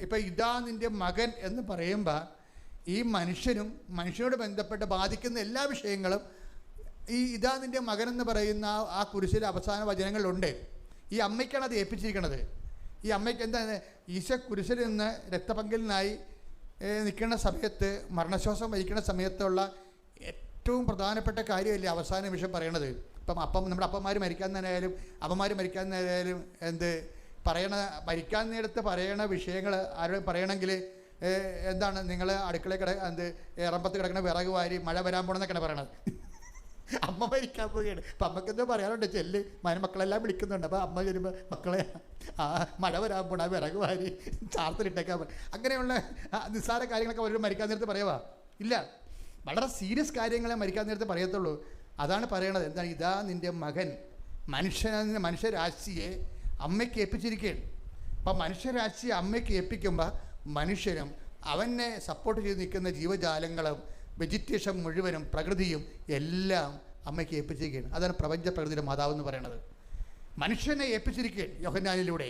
ഇപ്പം ഇതാ നിൻ്റെ മകൻ എന്ന് പറയുമ്പോൾ ഈ മനുഷ്യനോട് ബന്ധപ്പെട്ട് ബാധിക്കുന്ന എല്ലാ വിഷയങ്ങളും ഈ ഇതാ നിൻ്റെ മകൻ എന്ന് പറയുന്ന ആ കുരിശിലെ അവസാന വചനങ്ങളിലുണ്ട്. ഈ അമ്മയ്ക്കാണ് അത് ഏൽപ്പിച്ചിരിക്കുന്നത്. ഈ അമ്മയ്ക്ക് എന്താണ്, ഈശോ കുരിശിൽ നിന്ന് രക്തപങ്കലിനായി നിൽക്കുന്ന സമയത്ത്, മരണശ്വാസം വഹിക്കുന്ന സമയത്തുള്ള ഏറ്റവും പ്രധാനപ്പെട്ട കാര്യമല്ലേ അവസാന നിമിഷം പറയണത്. ഇപ്പം നമ്മുടെ അപ്പന്മാർ മരിക്കാൻ നേരായാലും അമ്മമാർ മരിക്കാൻ നേരായാലും മരിക്കാൻ നേരത്ത് പറയണ വിഷയങ്ങൾ ആരോടും പറയണമെങ്കിൽ എന്താണ്, നിങ്ങൾ അടുക്കളയിൽ റമ്പത്ത് കിടക്കണ വിറക് വാരി മഴ വരാൻ പോകണമെന്നൊക്കെയാണ് പറയണത്. അമ്മ മരിക്കാൻ പോവുകയാണ്. അപ്പം അമ്മക്ക് എന്താ പറയാറുണ്ട്, ചെല്ല് മക്കളെല്ലാം വിളിക്കുന്നുണ്ട്. അപ്പോൾ അമ്മ ചെല്ലുമ്പോൾ മക്കളെ മഴ വരാൻ പോണ വിറക് വാരി ചാർത്തിലിട്ടേക്കാൻ പറയും. അങ്ങനെയുള്ള നിസ്സാര കാര്യങ്ങളൊക്കെ അവരോട് മരിക്കാൻ നേരത്ത് പറയുക ഇല്ല. വളരെ സീരിയസ് കാര്യങ്ങളെ മരിക്കാൻ നേരത്ത് പറയത്തുള്ളൂ. അതാണ് പറയണത്. എന്താണ്, ഇതാ നിൻ്റെ മകൻ. മനുഷ്യരാശിയെ അമ്മയ്ക്ക് ഏൽപ്പിച്ചിരിക്കുകയാണ്. അപ്പം മനുഷ്യരാശിയെ അമ്മയ്ക്ക് ഏൽപ്പിക്കുമ്പോൾ മനുഷ്യനും അവനെ സപ്പോർട്ട് ചെയ്ത് നിൽക്കുന്ന ജീവജാലങ്ങളും വെജിറ്റേഷൻ മുഴുവനും പ്രകൃതിയും എല്ലാം അമ്മയ്ക്ക് ഏൽപ്പിച്ചിരിക്കുകയാണ്. അതാണ് പ്രപഞ്ച പ്രകൃതിയുടെ മാതാവെന്ന് പറയണത്. മനുഷ്യനെ ഏൽപ്പിച്ചിരിക്കുകയാണ് യോഹന്നാനിലൂടെ.